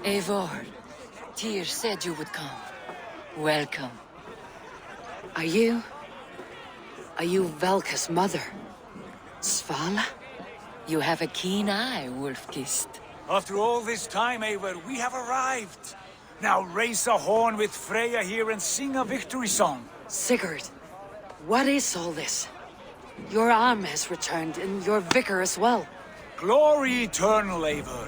Eivor, Tyr said you would come. Welcome. Are you Valka's mother? Svala? You have a keen eye, Wolf-Kissed. After all this time, Eivor, we have arrived. Now raise a horn with Freya here and sing a victory song. Sigurd, what is all this? Your arm has returned, and your vicar as well. Glory eternal, Eivor.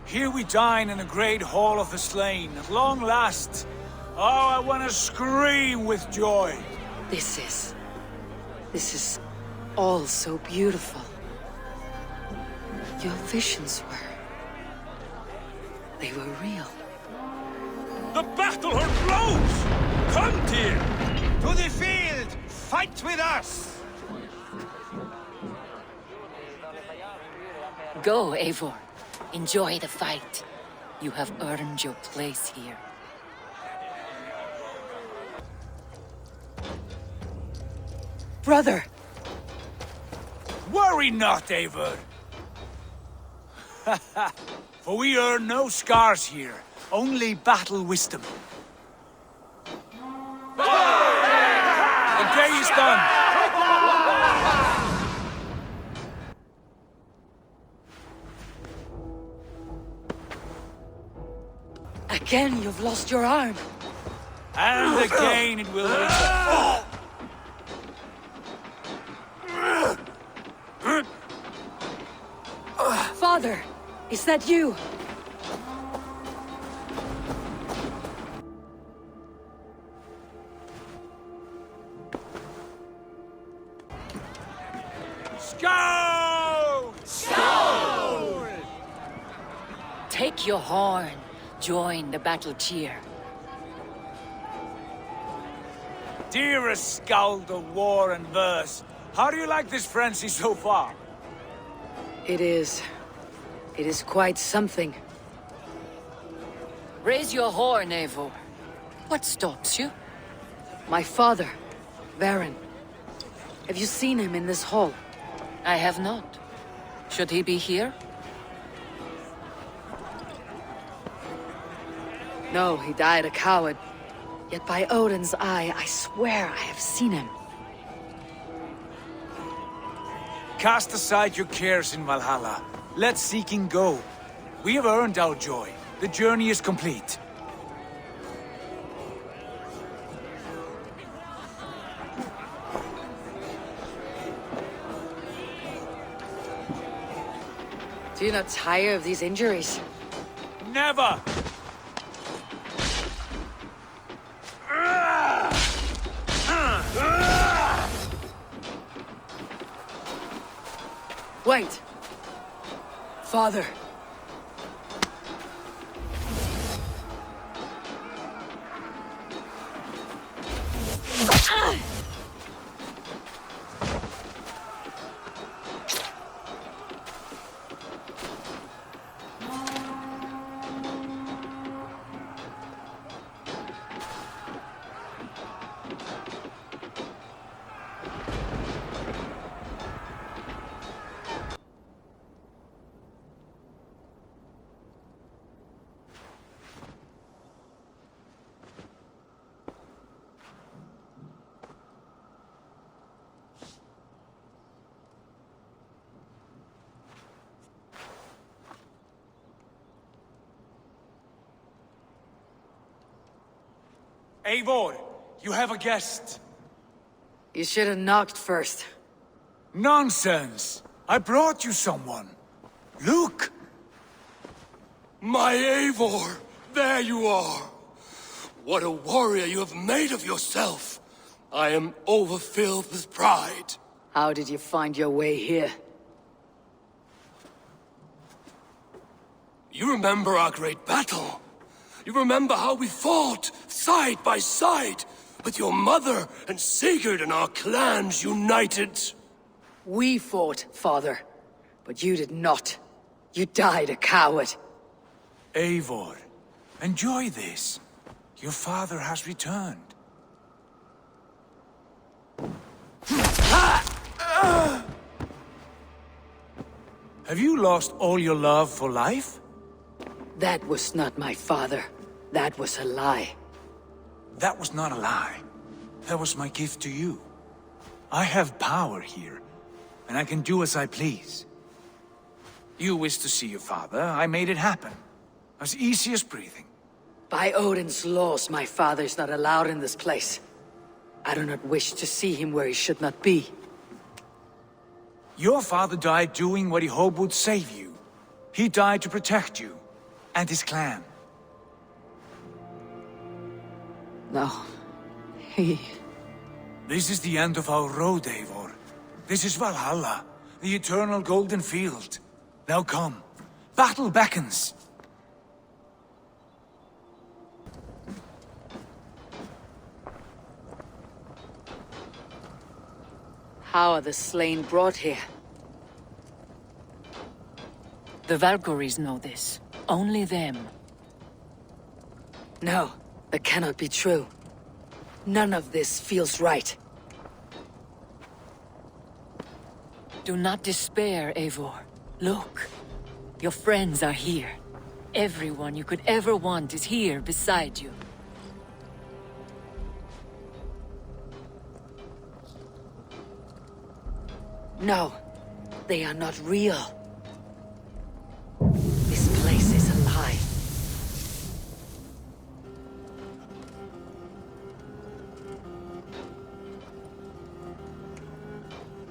Here we dine in the great hall of the slain, at long last. Oh, I want to scream with joy. This is all so beautiful. Your visions they were real. The battle horn blows! Come, Tyr! To the field! Fight with us! Go, Eivor. Enjoy the fight. You have earned your place here. Brother! Worry not, Eivor. For we earn no scars here, only battle wisdom. The day is done. Again, you've lost your arm. And again it will return. Father, is that you? Scout! Scout! Take your horn. Join the battle cheer. Dearest Skald of war and verse, how do you like this frenzy so far? It is quite something. Raise your horn, Eivor. What stops you? My father, Varin. Have you seen him in this hall? I have not. Should he be here? No, he died a coward. Yet by Odin's eye, I swear I have seen him. Cast aside your cares in Valhalla. Let seeking go. We have earned our joy. The journey is complete. Do you not tire of these injuries? Never! Wait! Father! Eivor, you have a guest. You should have knocked first. Nonsense! I brought you someone. Look! My Eivor! There you are! What a warrior you have made of yourself! I am overfilled with pride. How did you find your way here? You remember our great battle? You remember how we fought, side by side, with your mother and Sigurd and our clans united? We fought, father. But you did not. You died a coward. Eivor, enjoy this. Your father has returned. Have you lost all your love for life? That was not my father. That was a lie. That was not a lie. That was my gift to you. I have power here, and I can do as I please. You wished to see your father, I made it happen. As easy as breathing. By Odin's laws, my father is not allowed in this place. I do not wish to see him where he should not be. Your father died doing what he hoped would save you. He died to protect you, and his clan. No. He... This is the end of our road, Eivor. This is Valhalla, the eternal golden field. Now come. Battle beckons. How are the slain brought here? The Valkyries know this. Only them. No, that cannot be true. None of this feels right. Do not despair, Eivor. Look. Your friends are here. Everyone you could ever want is here beside you. No, they are not real. This place is a lie.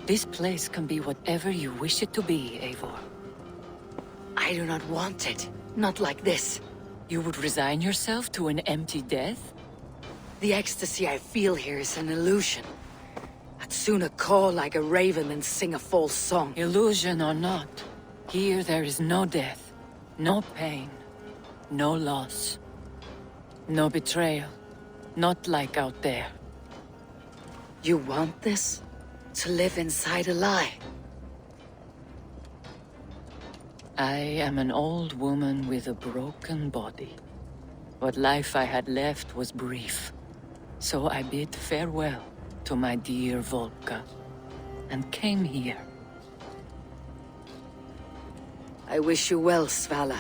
This place can be whatever you wish it to be, Eivor. I do not want it. Not like this. You would resign yourself to an empty death? The ecstasy I feel here is an illusion. I'd sooner call like a raven than sing a false song. Illusion or not, here there is no death, no pain, no loss, no betrayal, not like out there. You want this? To live inside a lie? I am an old woman with a broken body. What life I had left was brief, so I bid farewell to my dear Volka, and came here. I wish you well, Svala,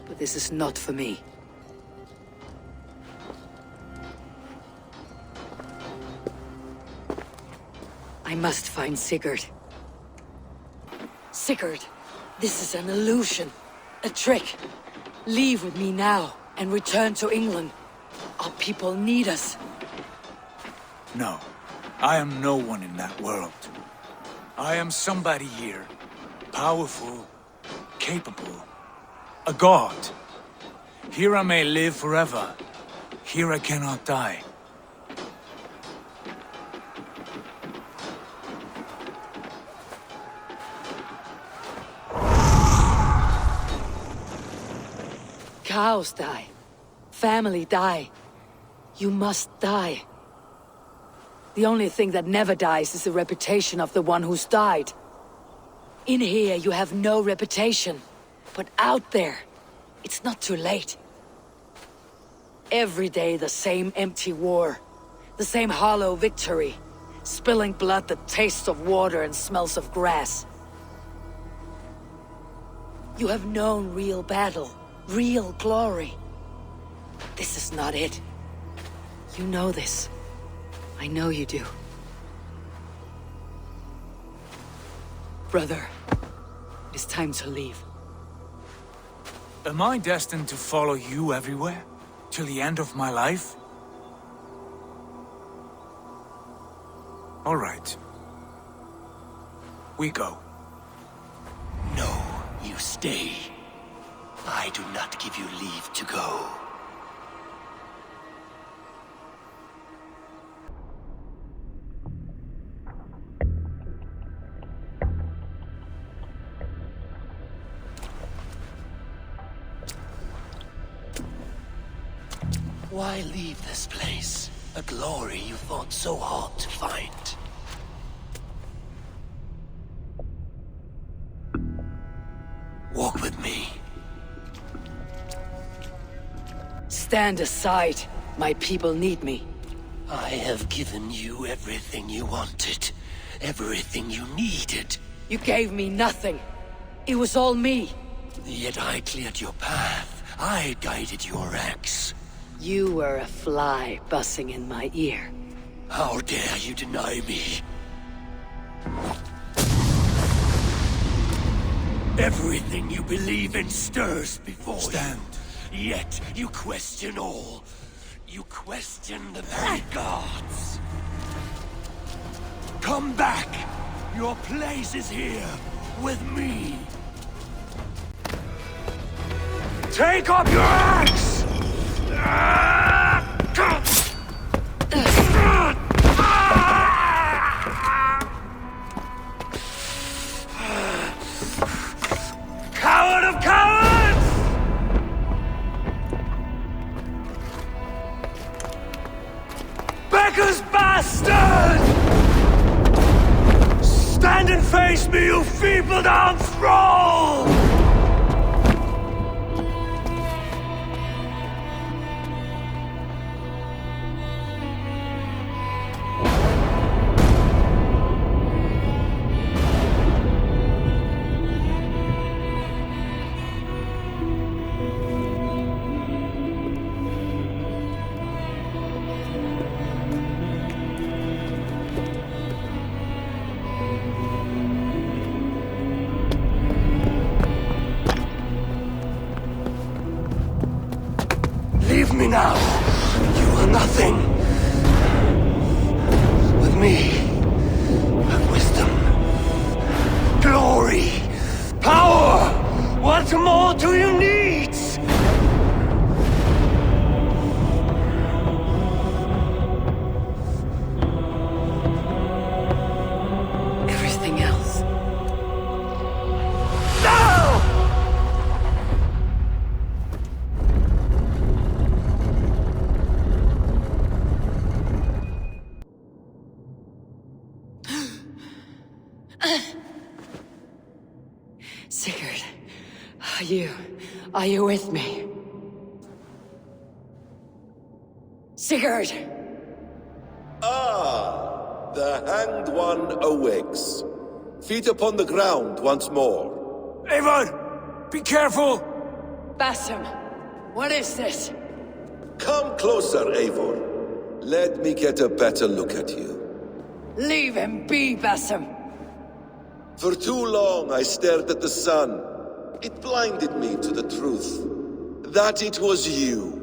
but this is not for me. I must find Sigurd. Sigurd, this is an illusion, a trick. Leave with me now and return to England. Our people need us. No, I am no one in that world. I am somebody here. Powerful, capable, a god. Here I may live forever. Here I cannot die. Cows die. Family die. You must die. The only thing that never dies is the reputation of the one who's died. In here, you have no reputation. But out there, it's not too late. Every day, the same empty war. The same hollow victory. Spilling blood that tastes of water and smells of grass. You have known real battle. Real glory. But this is not it. You know this. I know you do. Brother, it's time to leave. Am I destined to follow you everywhere? Till the end of my life? All right. We go. No, you stay. I do not give you leave to go. Why leave this place? A glory you fought so hard to find. Walk with me. Stand aside. My people need me. I have given you everything you wanted. Everything you needed. You gave me nothing. It was all me. Yet I cleared your path. I guided your axe. You were a fly buzzing in my ear. How dare you deny me? Everything you believe in stirs before Stand. you. Yet you question all. You question the very gods. Come back! Your place is here, with me. Take up your axe! Coward of cowards! Becker's bastard! Stand and face me, you feeble-down thrall! Leave me now. You are nothing. With me, have wisdom, glory, power. What more do you need? Everything else. No! Sigurd, are you with me? Sigurd! Ah, the hanged one awakes. Feet upon the ground once more. Eivor! Be careful! Basim, what is this? Come closer, Eivor. Let me get a better look at you. Leave him be, Basim. For too long I stared at the sun. It blinded me to the truth. That it was you.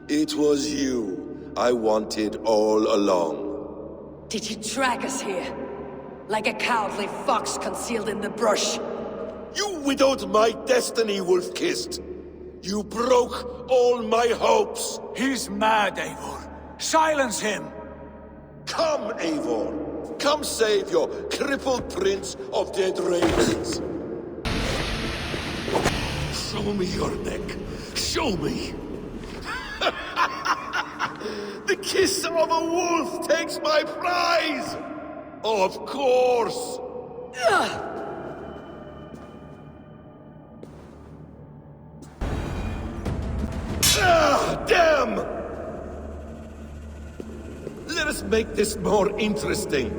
It was you I wanted all along. Did you drag us here? Like a cowardly fox concealed in the brush? You widowed my destiny, wolf-kissed. You broke all my hopes. He's mad, Eivor. Silence him! Come, Eivor. Come save your crippled prince of dead ravens. Show me your neck. Show me. The kiss of a wolf takes my prize. Of course. Ah, damn! Let us make this more interesting.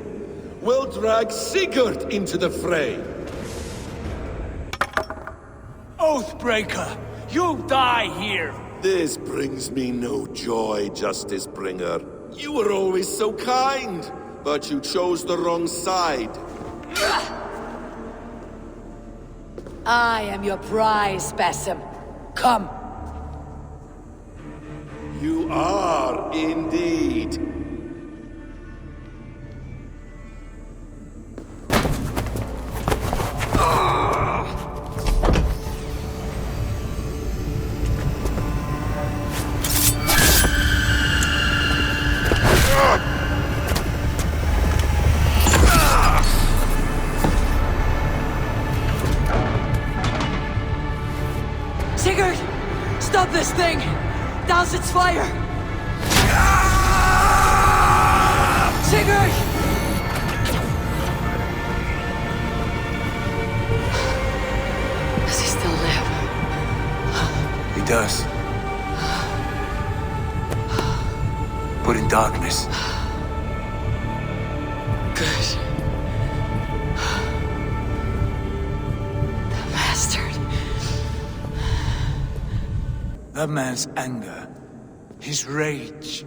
We'll drag Sigurd into the fray. Oathbreaker! You'll die here! This brings me no joy, Justice Bringer. You were always so kind, but you chose the wrong side. I am your prize, Basim. Come. You are indeed. Sigurd! Stop this thing! Douse its fire! Sigurd! Does he still live? He does. But in darkness. Good. The bastard. That man's anger, his rage.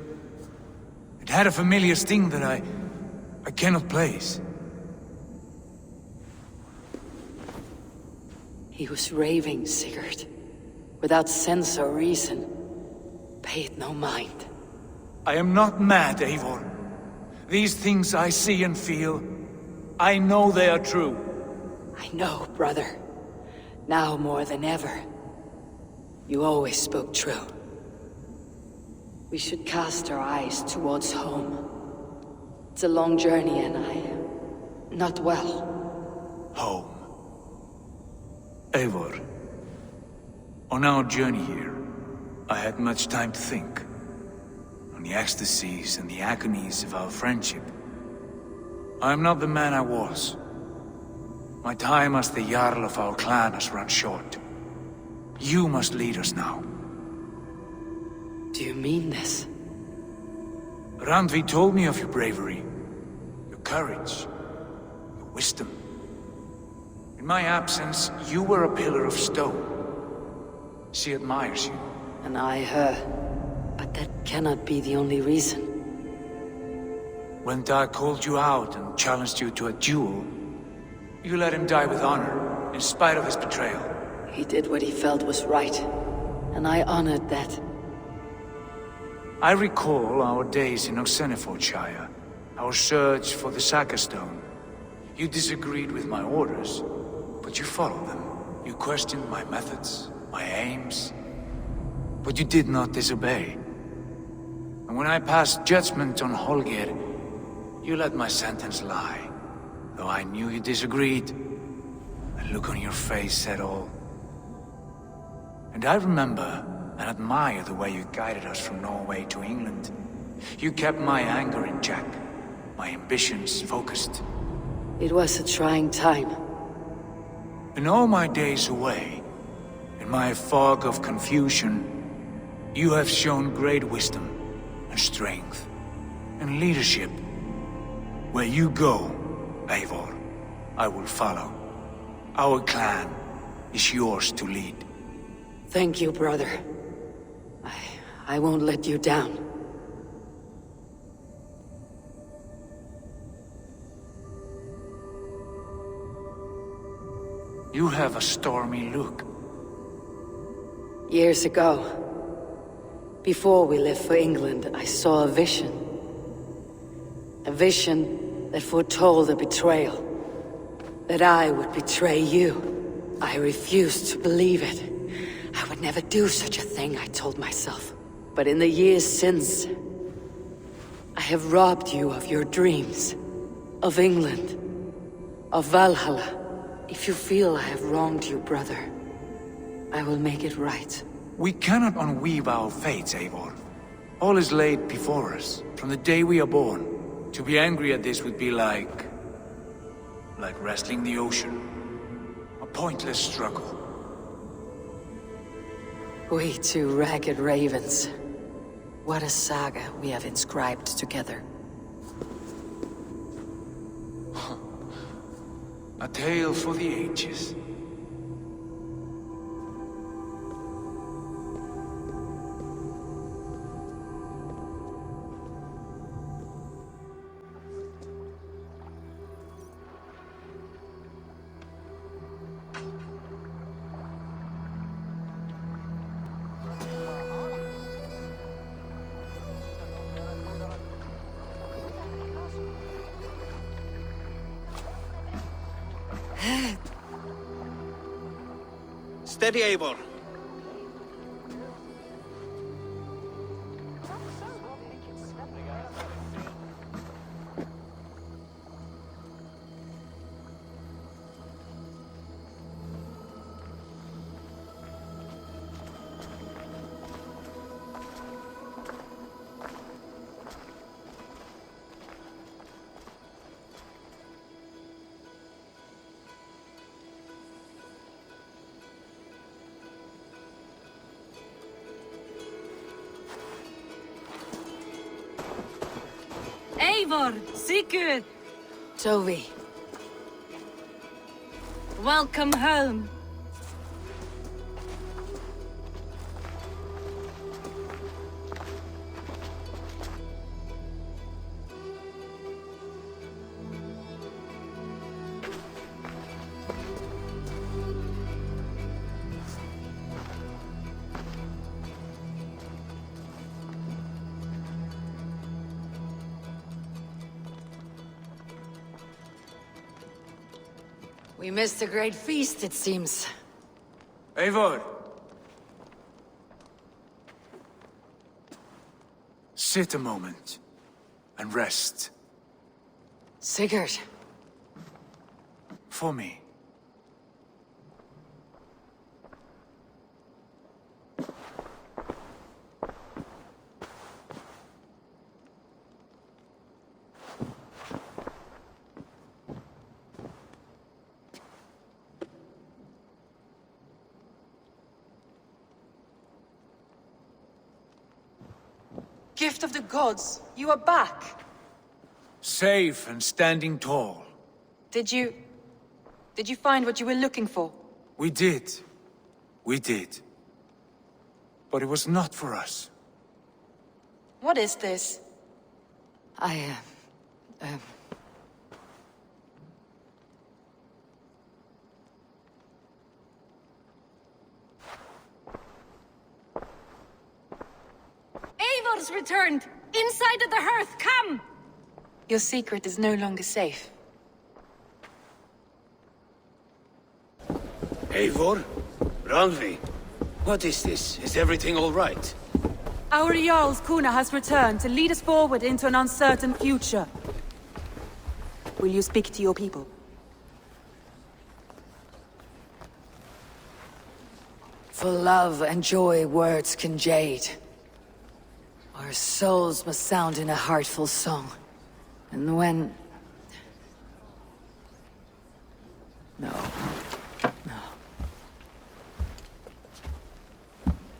It had a familiar sting that I cannot place. He was raving, Sigurd. Without sense or reason. Pay it no mind. I am not mad, Eivor. These things I see and feel, I know they are true. I know, brother. Now more than ever. You always spoke true. We should cast our eyes towards home. It's a long journey and I am not well. Home. Eivor. On our journey here, I had much time to think. On the ecstasies and the agonies of our friendship. I am not the man I was. My time as the Jarl of our clan has run short. You must lead us now. Do you mean this? Randvi told me of your bravery, your courage, your wisdom. In my absence, you were a pillar of stone. She admires you. And I her. But that cannot be the only reason. When Dag called you out and challenged you to a duel, you let him die with honor, in spite of his betrayal. He did what he felt was right. And I honored that. I recall our days in Osenefordshire, our search for the Saga Stone. You disagreed with my orders, but you followed them. You questioned my methods, my aims, but you did not disobey. And when I passed judgment on Holger, you let my sentence lie. Though I knew you disagreed, the look on your face said all. And I remember and admire the way you guided us from Norway to England. You kept my anger in check, my ambitions focused. It was a trying time. In all my days away, in my fog of confusion, you have shown great wisdom and strength and leadership. Where you go, Eivor, I will follow. Our clan is yours to lead. Thank you, brother. I won't let you down. You have a stormy look. Years ago, before we left for England, I saw a vision. A vision that foretold a betrayal. That I would betray you. I refused to believe it. I would never do such a thing, I told myself. But in the years since, I have robbed you of your dreams. Of England. Of Valhalla. If you feel I have wronged you, brother, I will make it right. We cannot unweave our fates, Eivor. All is laid before us, from the day we are born. To be angry at this would be like wrestling the ocean. A pointless struggle. We two ragged ravens. What a saga we have inscribed together. A tale for the ages. Steady, Eivor. Eivor, Sigurd, Tovi, welcome home. We missed a great feast, it seems. Eivor! Sit a moment and rest. Sigurd. For me. Gift of the gods, you are back. Safe and standing tall. Did you find what you were looking for? We did. We did. But it was not for us. What is this? Eivor's returned! Inside of the hearth, come! Your secret is no longer safe. Eivor? Randvi? What is this? Is everything all right? Our Jarl's Kuna has returned to lead us forward into an uncertain future. Will you speak to your people? For love and joy words can jade. Our souls must sound in a heartful song. And when... No.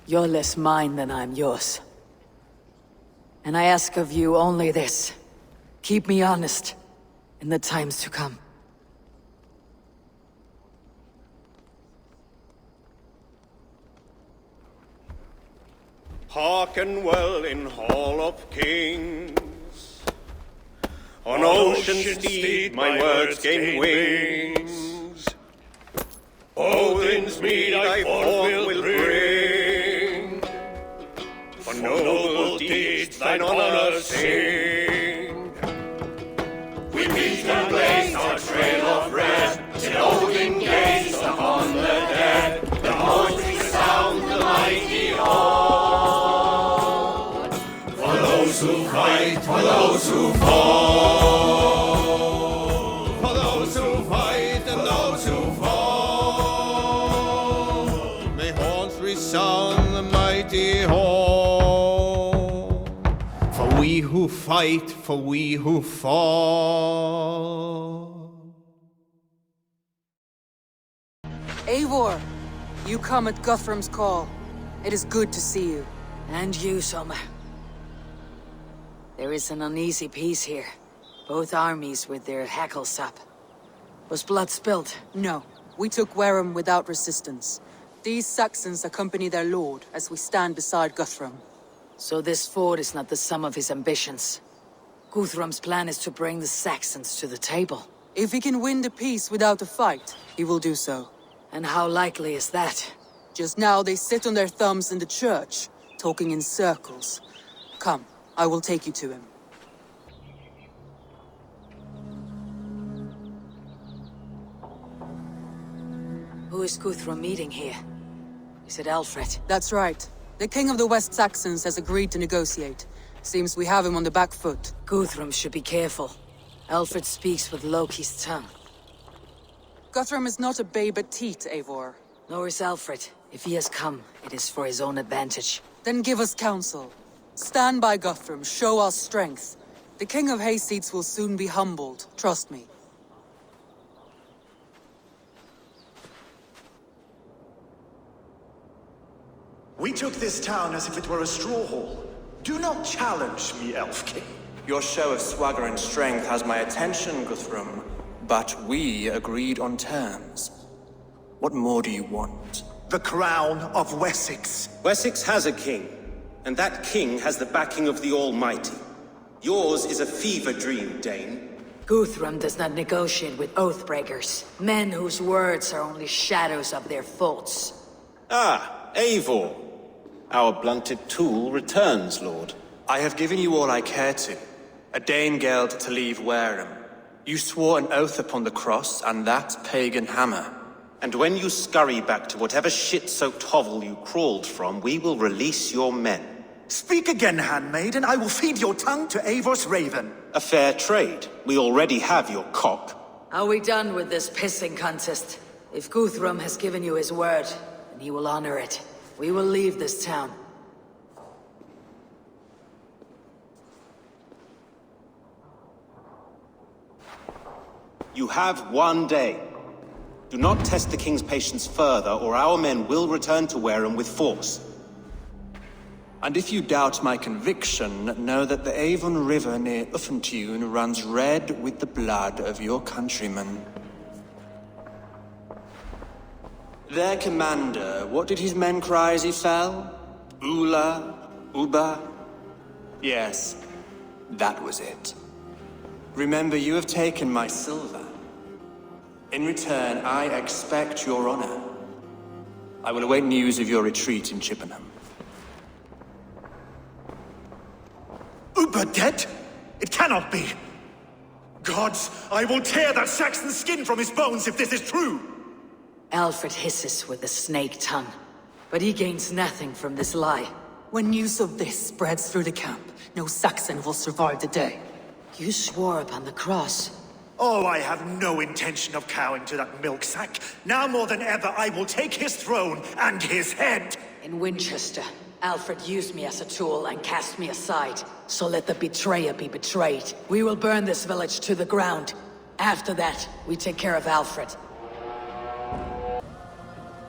You're less mine than I'm yours. And I ask of you only this. Keep me honest in the times to come. Hearken well in Hall of Kings. On ocean steed my words gain wings. Odin's mead I forth will bring. For noble deeds thine honor sing. We meet and blaze our trail of red, till Odin gazed upon the dead. The poetry sound the mighty hall. For those who fight, for those who fall. For those who fight and those who fall. May horns resound the mighty hall. For we who fight, for we who fall. Eivor, you come at Guthrum's call. It is good to see you. And you, Soma. There is an uneasy peace here. Both armies with their hackles up. Was blood spilled? No, we took Wareham without resistance. These Saxons accompany their lord as we stand beside Guthrum. So this fort is not the sum of his ambitions. Guthrum's plan is to bring the Saxons to the table. If he can win the peace without a fight, he will do so. And how likely is that? Just now they sit on their thumbs in the church, talking in circles. Come, I will take you to him. Who is Guthrum meeting here? Is it Alfred? That's right. The king of the West Saxons has agreed to negotiate. Seems we have him on the back foot. Guthrum should be careful. Alfred speaks with Loki's tongue. Guthrum is not a babe at teat, Eivor. Nor is Alfred. If he has come, it is for his own advantage. Then give us counsel. Stand by Guthrum, show our strength. The king of Hayseeds will soon be humbled, trust me. We took this town as if it were a straw hall. Do not challenge me, Elf King. Your show of swagger and strength has my attention, Guthrum. But we agreed on terms. What more do you want? The crown of Wessex. Wessex has a king, and that king has the backing of the Almighty. Yours is a fever dream, Dane. Guthrum does not negotiate with oathbreakers. Men whose words are only shadows of their faults. Ah, Eivor. Our blunted tool returns, Lord. I have given you all I care to. A Danegeld to leave Wareham. You swore an oath upon the cross, and that pagan hammer. And when you scurry back to whatever shit-soaked hovel you crawled from, we will release your men. Speak again, handmaid, and I will feed your tongue to Eivor's raven. A fair trade. We already have your cock. Are we done with this pissing contest? If Guthrum has given you his word, then he will honor it. We will leave this town. You have 1 day. Do not test the king's patience further, or our men will return to Wareham with force. And if you doubt my conviction, know that the Avon River near Uffentune runs red with the blood of your countrymen. Their commander, what did his men cry as he fell? Ula? Uba? Yes, that was it. Remember, you have taken my silver. In return, I expect your honor. I will await news of your retreat in Chippenham. Uber dead? It cannot be! Gods, I will tear that Saxon's skin from his bones if this is true! Alfred hisses with a snake tongue, but he gains nothing from this lie. When news of this spreads through the camp, no Saxon will survive the day. You swore upon the cross. Oh, I have no intention of cowing to that milk sack. Now more than ever, I will take his throne and his head! In Winchester, Alfred used me as a tool and cast me aside. So let the betrayer be betrayed. We will burn this village to the ground. After that, we take care of Alfred.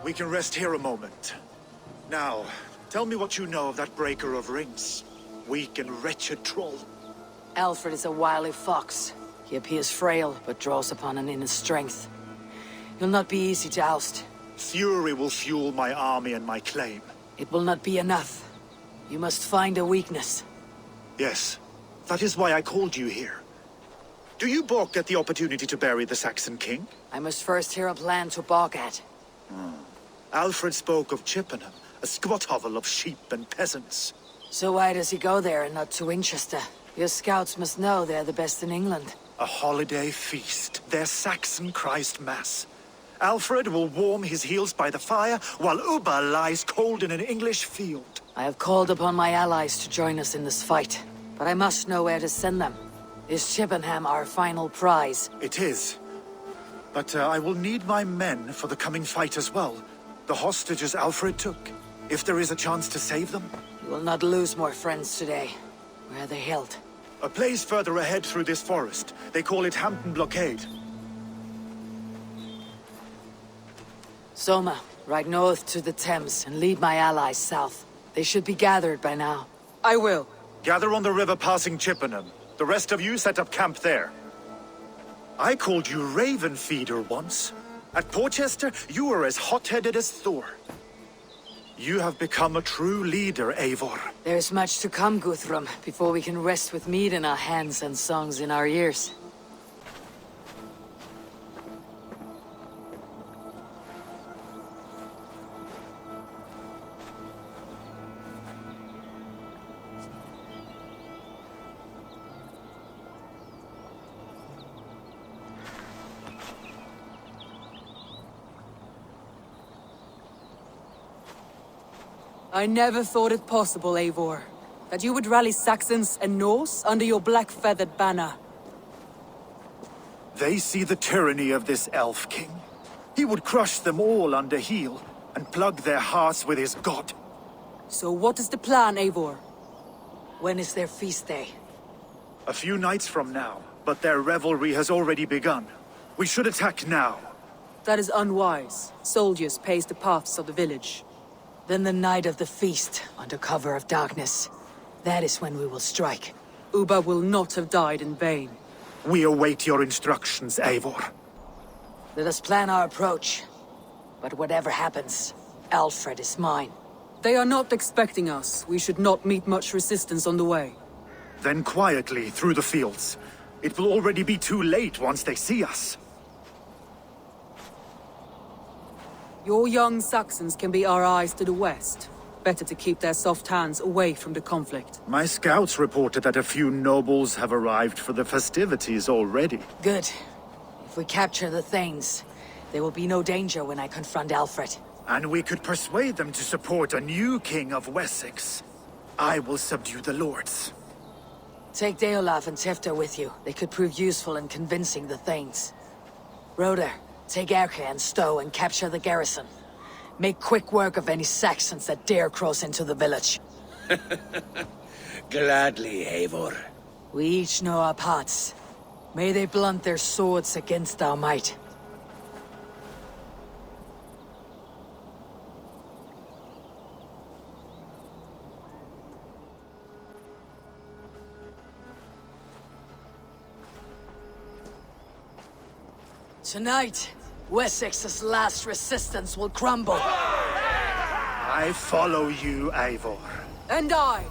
We can rest here a moment. Now, tell me what you know of that breaker of rings. Weak and wretched troll. Alfred is a wily fox. He appears frail, but draws upon an inner strength. He'll not be easy to oust. Fury will fuel my army and my claim. It will not be enough. You must find a weakness. Yes, that is why I called you here. Do you balk at the opportunity to bury the Saxon king? I must first hear a plan to balk at. Alfred spoke of Chippenham, a squat hovel of sheep and peasants. So why does he go there and not to Winchester? Your scouts must know they're the best in England. A holiday feast, their Saxon Christ Mass. Alfred will warm his heels by the fire, while Uba lies cold in an English field. I have called upon my allies to join us in this fight, but I must know where to send them. Is Chippenham our final prize? It is. But I will need my men for the coming fight as well. The hostages Alfred took. If there is a chance to save them. You will not lose more friends today. Where are they held? A place further ahead through this forest. They call it Hampton Blockade. Soma, ride north to the Thames and lead my allies south. They should be gathered by now. I will. Gather on the river passing Chippenham. The rest of you set up camp there. I called you Raven Feeder once. At Porchester, you were as hot-headed as Thor. You have become a true leader, Eivor. There's much to come, Guthrum, before we can rest with meat in our hands and songs in our ears. I never thought it possible, Eivor, that you would rally Saxons and Norse under your black-feathered banner. They see the tyranny of this elf king. He would crush them all under heel and plug their hearts with his god. So what is the plan, Eivor? When is their feast day? A few nights from now, but their revelry has already begun. We should attack now. That is unwise. Soldiers pace the paths of the village. Then the night of the feast, under cover of darkness. That is when we will strike. Uba will not have died in vain. We await your instructions, Eivor. Let us plan our approach. But whatever happens, Alfred is mine. They are not expecting us. We should not meet much resistance on the way. Then quietly through the fields. It will already be too late once they see us. Your young Saxons can be our eyes to the west. Better to keep their soft hands away from the conflict. My scouts reported that a few nobles have arrived for the festivities already. Good. If we capture the Thanes, there will be no danger when I confront Alfred. And we could persuade them to support a new king of Wessex. I will subdue the lords. Take Deolaf and Tifta with you. They could prove useful in convincing the Thanes. Roder, take Erke and Stowe and capture the garrison. Make quick work of any Saxons that dare cross into the village. Gladly, Eivor. We each know our parts. May they blunt their swords against our might. Tonight, Wessex's last resistance will crumble. I follow you, Eivor. And I.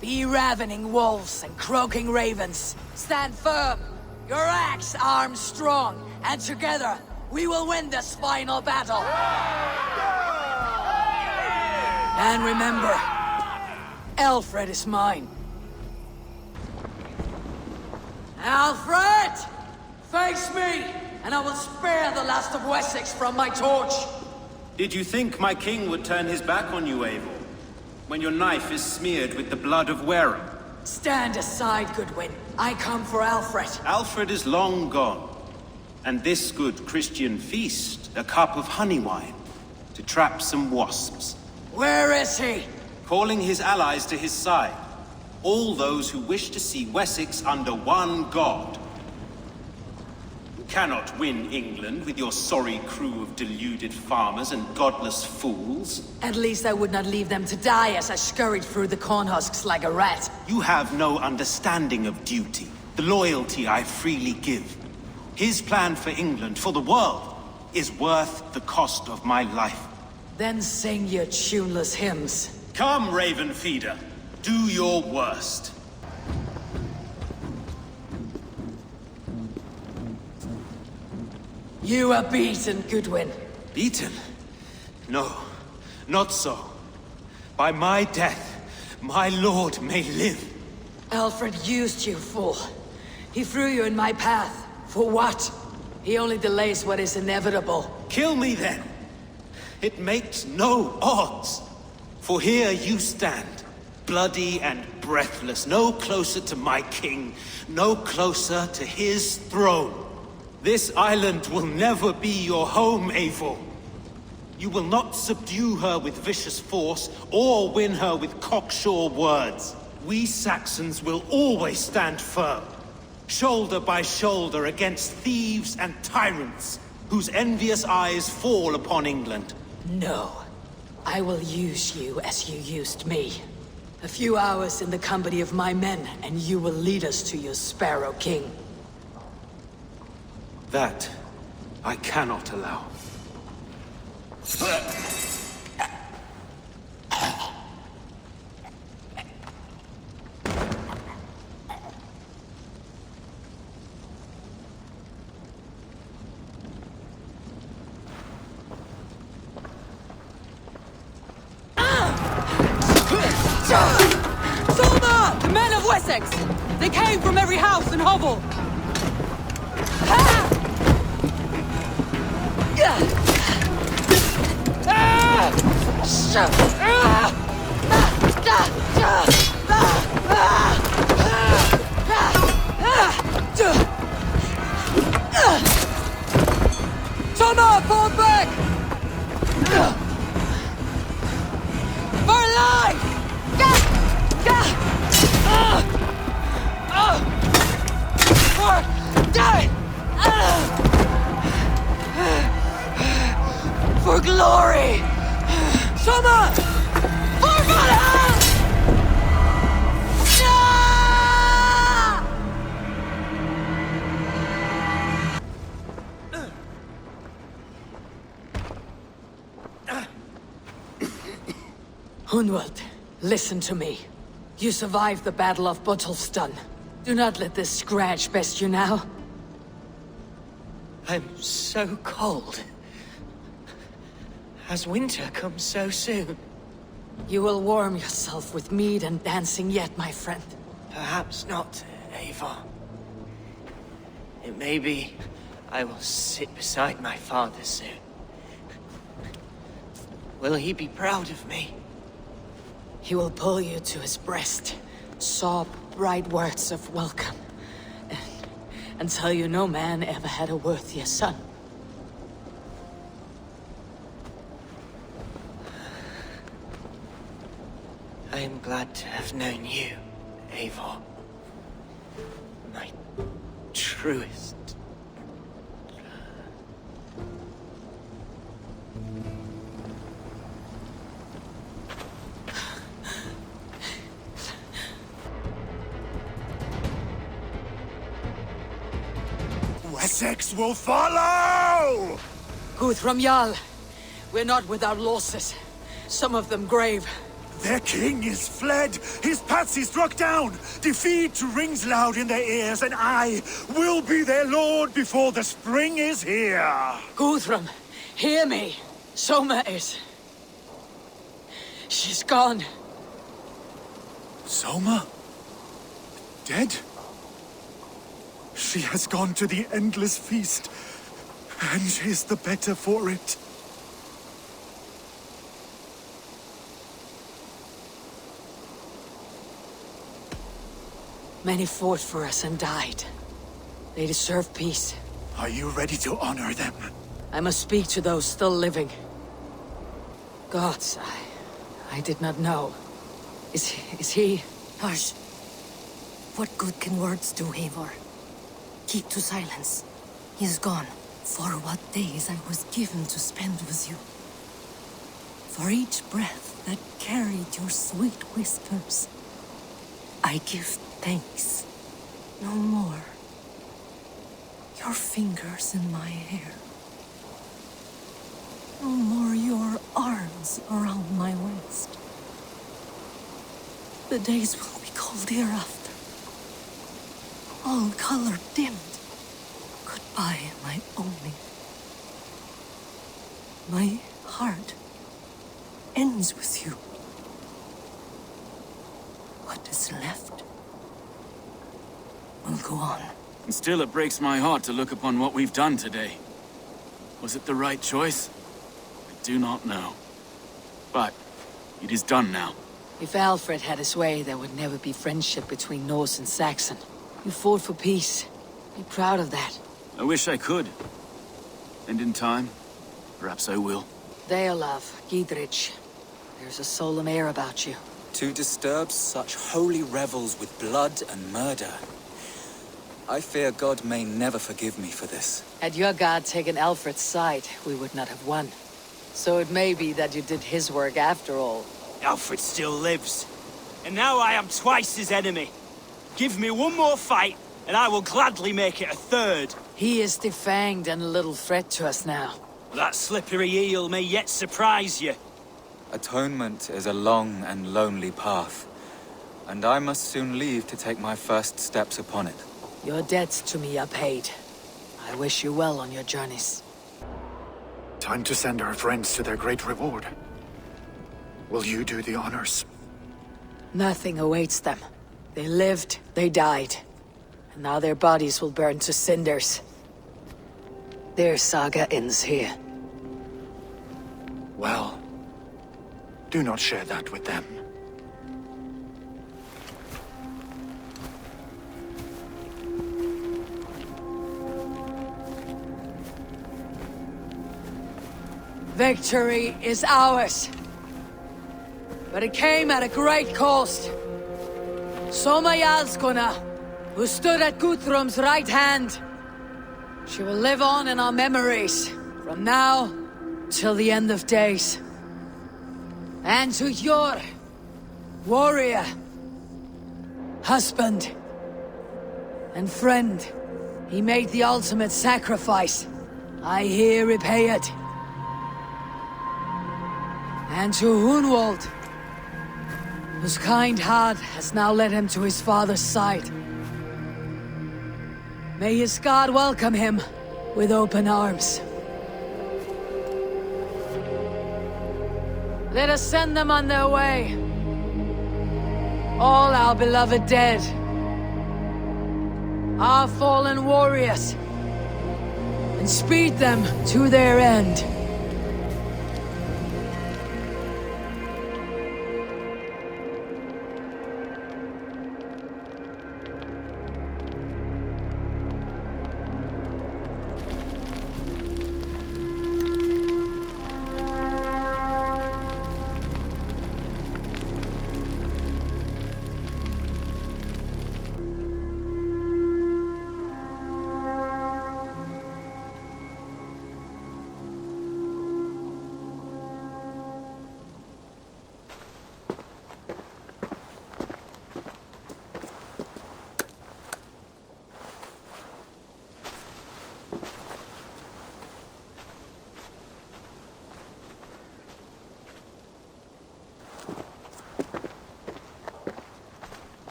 Be ravening wolves and croaking ravens. Stand firm. Your axe armed strong. And together, we will win this final battle. And remember, Alfred is mine. Alfred! Face me, and I will spare the last of Wessex from my torch. Did you think my king would turn his back on you, Eivor? When your knife is smeared with the blood of Wareham? Stand aside, Goodwin. I come for Alfred. Alfred is long gone. And this good Christian feast, a cup of honey wine, to trap some wasps. Where is he? Calling his allies to his side. All those who wish to see Wessex under one god. You cannot win England with your sorry crew of deluded farmers and godless fools. At least I would not leave them to die as I scurried through the corn husks like a rat. You have no understanding of duty, the loyalty I freely give. His plan for England, for the world, is worth the cost of my life. Then sing your tuneless hymns. Come, Raven Feeder. Do your worst. You are beaten, Goodwin. Beaten? No, not so. By my death, my lord may live. Alfred used you, fool. He threw you in my path. For what? He only delays what is inevitable. Kill me then. It makes no odds. For here you stand. Bloody and breathless, no closer to my king, no closer to his throne. This island will never be your home, Eivor. You will not subdue her with vicious force, or win her with cocksure words. We Saxons will always stand firm, shoulder by shoulder against thieves and tyrants, whose envious eyes fall upon England. No. I will use you as you used me. A few hours in the company of my men, and you will lead us to your Sparrow King. That I cannot allow. Solma! The men of Wessex! They came from every house and hovel! Solma, fall back! For life! For glory! Summer! For Valhalla! Hunwald, listen to me. You survived the Battle of Botolfston. Do not let this scratch best you now. I'm so cold. Has winter come so soon? You will warm yourself with mead and dancing yet, my friend. Perhaps not, Eivor. It may be I will sit beside my father soon. Will he be proud of me? He will pull you to his breast, sob bright words of welcome, and tell you no man ever had a worthier son. I am glad to have known you, Eivor. My truest. Wessex will follow! Guthrum Jarl, we're not without losses. Some of them grave. Their king is fled, his patsy struck down, defeat rings loud in their ears, and I will be their lord before the spring is here. Guthrum, hear me. Soma is... she's gone. Soma? Dead? She has gone to the endless feast, and is the better for it. Many fought for us and died. They deserve peace. Are you ready to honor them? I must speak to those still living. Gods, I did not know. Is he... Hush. What good can words do, Eivor? Keep to silence. He is gone. For what days I was given to spend with you. For each breath that carried your sweet whispers. I give thanks. No more. Your fingers in my hair. No more your arms around my waist. The days will be cold hereafter. All color dimmed. Goodbye, my only. My heart ends with you. What is left will go on. And still it breaks my heart to look upon what we've done today. Was it the right choice? I do not know. But it is done now. If Alfred had his way, there would never be friendship between Norse and Saxon. You fought for peace. Be proud of that. I wish I could. And in time, perhaps I will. Deolav, Gidrich. There's a solemn air about you. To disturb such holy revels with blood and murder. I fear God may never forgive me for this. Had your god taken Alfred's side, we would not have won. So it may be that you did his work after all. Alfred still lives. And now I am twice his enemy. Give me one more fight, and I will gladly make it a third. He is defanged and a little threat to us now. That slippery eel may yet surprise you. Atonement is a long and lonely path, and I must soon leave to take my first steps upon it. Your debts to me are paid. I wish you well on your journeys. Time to send our friends to their great reward. Will you do the honors? Nothing awaits them. They lived, they died. And now their bodies will burn to cinders. Their saga ends here. Well, do not share that with them. Victory is ours. But it came at a great cost. Soma Jarlskona, who stood at Guthrum's right hand. She will live on in our memories, from now till the end of days. And to your warrior, husband, and friend, he made the ultimate sacrifice. I here repay it. And to Hunwald, whose kind heart has now led him to his father's side. May his God welcome him with open arms. Let us send them on their way. All our beloved dead. Our fallen warriors. And speed them to their end.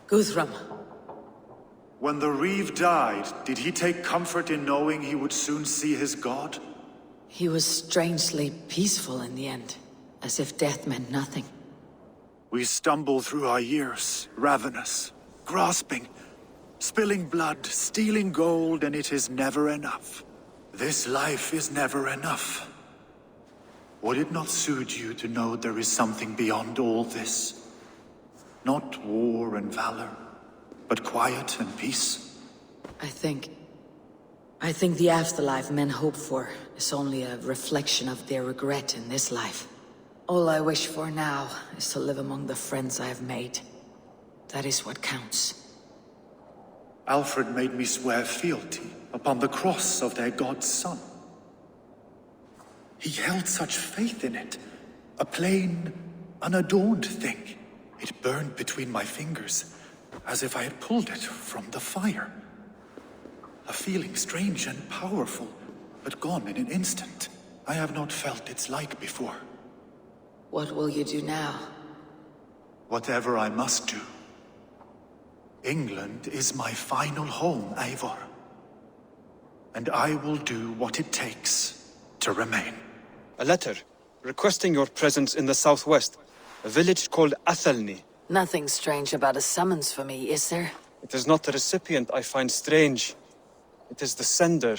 Guthrum. When the Reeve died, did he take comfort in knowing he would soon see his god? He was strangely peaceful in the end, as if death meant nothing. We stumble through our years, ravenous, grasping, spilling blood, stealing gold, and it is never enough. This life is never enough. Would it not suit you to know there is something beyond all this? Not war and valor, but quiet and peace? I think the afterlife men hope for is only a reflection of their regret in this life. All I wish for now is to live among the friends I have made. That is what counts. Alfred made me swear fealty upon the cross of their god's son. He held such faith in it, a plain, unadorned thing. It burned between my fingers, as if I had pulled it from the fire. A feeling strange and powerful, but gone in an instant. I have not felt its like before. What will you do now? Whatever I must do. England is my final home, Eivor. And I will do what it takes to remain. A letter requesting your presence in the southwest. A village called Athelney. Nothing strange about a summons for me, is there? It is not the recipient I find strange. It is the sender.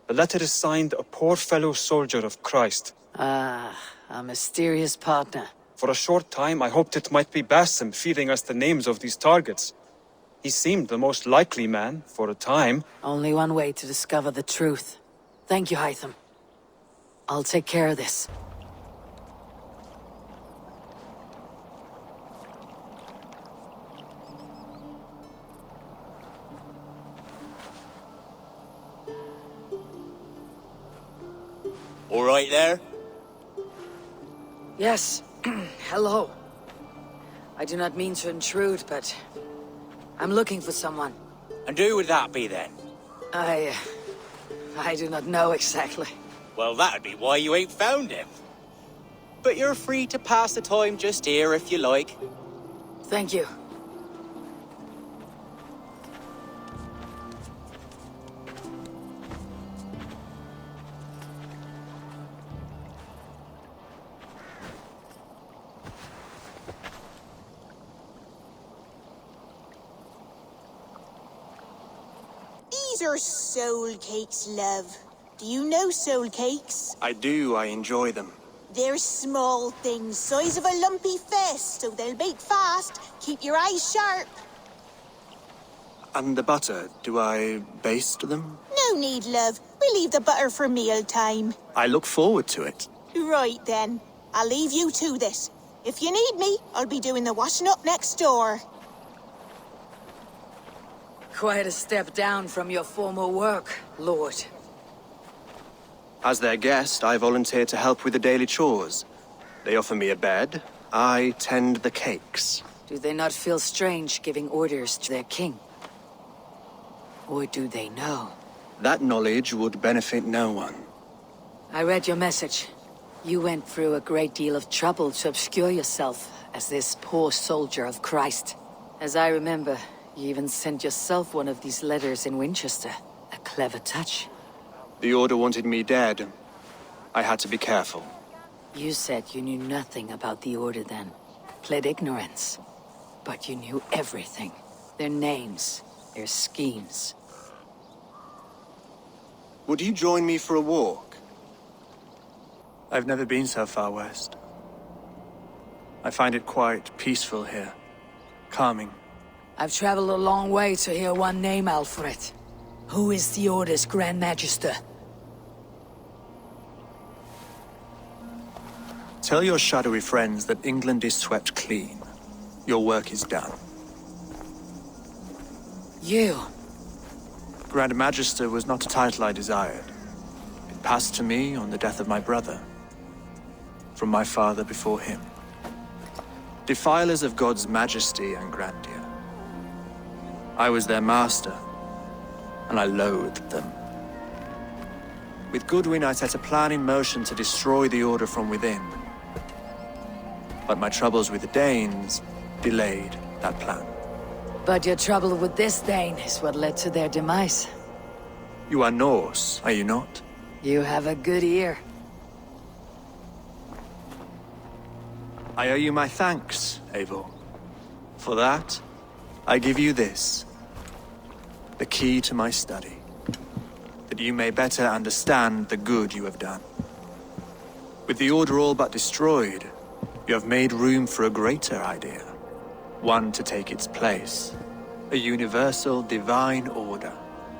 The letter is signed a poor fellow soldier of Christ. Ah, a mysterious partner. For a short time I hoped it might be Basim feeding us the names of these targets. He seemed the most likely man, for a time. Only one way to discover the truth. Thank you, Hytham. I'll take care of this. All right there? Yes. Hello. I do not mean to intrude, but I'm looking for someone. And who would that be then? I do not know exactly. Well, that'd be why you ain't found him. But you're free to pass the time just here if you like. Thank you. These are soul cakes, love. Do you know soul cakes? I do, I enjoy them. They're small things, size of a lumpy fist, so they'll bake fast. Keep your eyes sharp. And the butter, do I baste them? No need, love. We'll leave the butter for mealtime. I look forward to it. Right then. I'll leave you to this. If you need me, I'll be doing the washing up next door. Quite a step down from your former work, Lord. As their guest, I volunteer to help with the daily chores. They offer me a bed. I tend the cakes. Do they not feel strange giving orders to their king? Or do they know? That knowledge would benefit no one. I read your message. You went through a great deal of trouble to obscure yourself as this poor soldier of Christ. As I remember, you even sent yourself one of these letters in Winchester. A clever touch. The Order wanted me dead. I had to be careful. You said you knew nothing about the Order then. Pled ignorance. But you knew everything. Their names, their schemes. Would you join me for a walk? I've never been so far west. I find it quite peaceful here. Calming. I've traveled a long way to hear one name, Alfred. Who is the Order's Grand Magister? Tell your shadowy friends that England is swept clean. Your work is done. You? Grand Magister was not a title I desired. It passed to me on the death of my brother. From my father before him. Defilers of God's majesty and grandeur. I was their master, and I loathed them. With Goodwin, I set a plan in motion to destroy the Order from within. But my troubles with the Danes delayed that plan. But your trouble with this Dane is what led to their demise. You are Norse, are you not? You have a good ear. I owe you my thanks, Eivor. For that, I give you this. The key to my study. That you may better understand the good you have done. With the Order all but destroyed, you have made room for a greater idea. One to take its place. A universal divine order,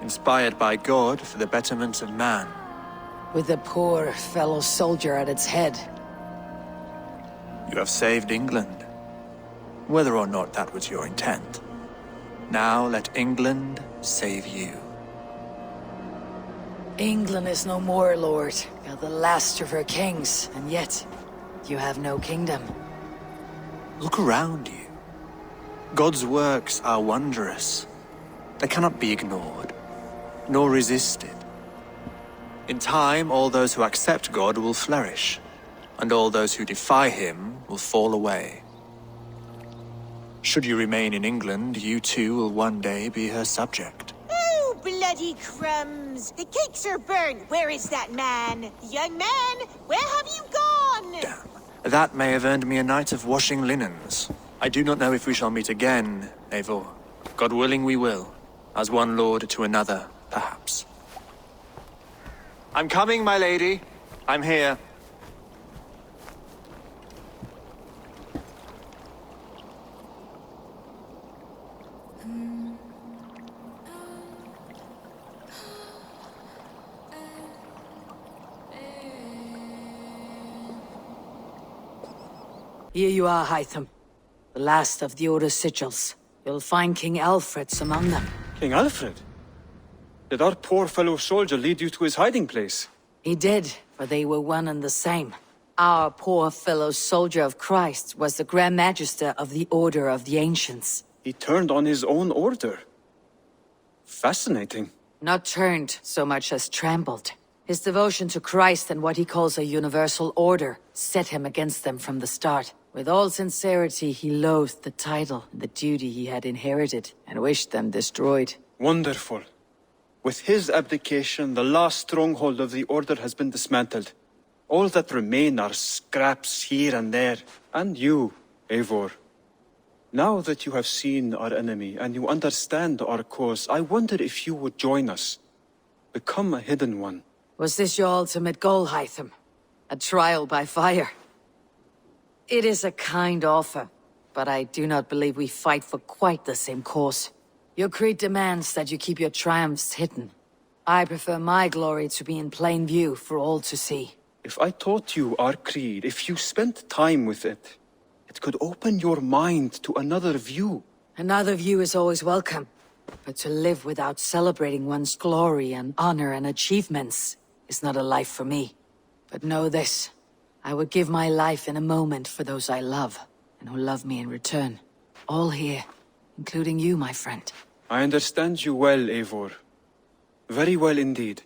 inspired by God for the betterment of man. With a poor fellow soldier at its head. You have saved England, whether or not that was your intent. Now let England save you. England is no more, Lord. You're the last of her kings, and yet you have no kingdom. Look around you. God's works are wondrous. They cannot be ignored, nor resisted. In time, all those who accept God will flourish, and all those who defy him will fall away. Should you remain in England, you too will one day be her subject. Oh, bloody crumbs! The cakes are burned. Where is that man? Young man, where have you gone? Damn. That may have earned me a night of washing linens. I do not know if we shall meet again, Eivor. God willing we will. As one lord to another, perhaps. I'm coming, my lady. I'm here. Here you are, Hytham. The last of the Order's sigils. You'll find King Alfred's among them. King Alfred? Did our poor fellow soldier lead you to his hiding place? He did, for they were one and the same. Our poor fellow soldier of Christ was the Grand Magister of the Order of the Ancients. He turned on his own order. Fascinating. Not turned so much as trampled. His devotion to Christ and what he calls a universal order set him against them from the start. With all sincerity, he loathed the title and the duty he had inherited, and wished them destroyed. Wonderful. With his abdication, the last stronghold of the Order has been dismantled. All that remain are scraps here and there. And you, Eivor. Now that you have seen our enemy and you understand our cause, I wonder if you would join us. Become a hidden one. Was this your ultimate goal, Hytham? A trial by fire? It is a kind offer, but I do not believe we fight for quite the same cause. Your creed demands that you keep your triumphs hidden. I prefer my glory to be in plain view for all to see. If I taught you our creed, if you spent time with it, it could open your mind to another view. Another view is always welcome, but to live without celebrating one's glory and honor and achievements is not a life for me. But know this, I would give my life in a moment for those I love, and who love me in return. All here, including you, my friend. I understand you well, Eivor. Very well indeed.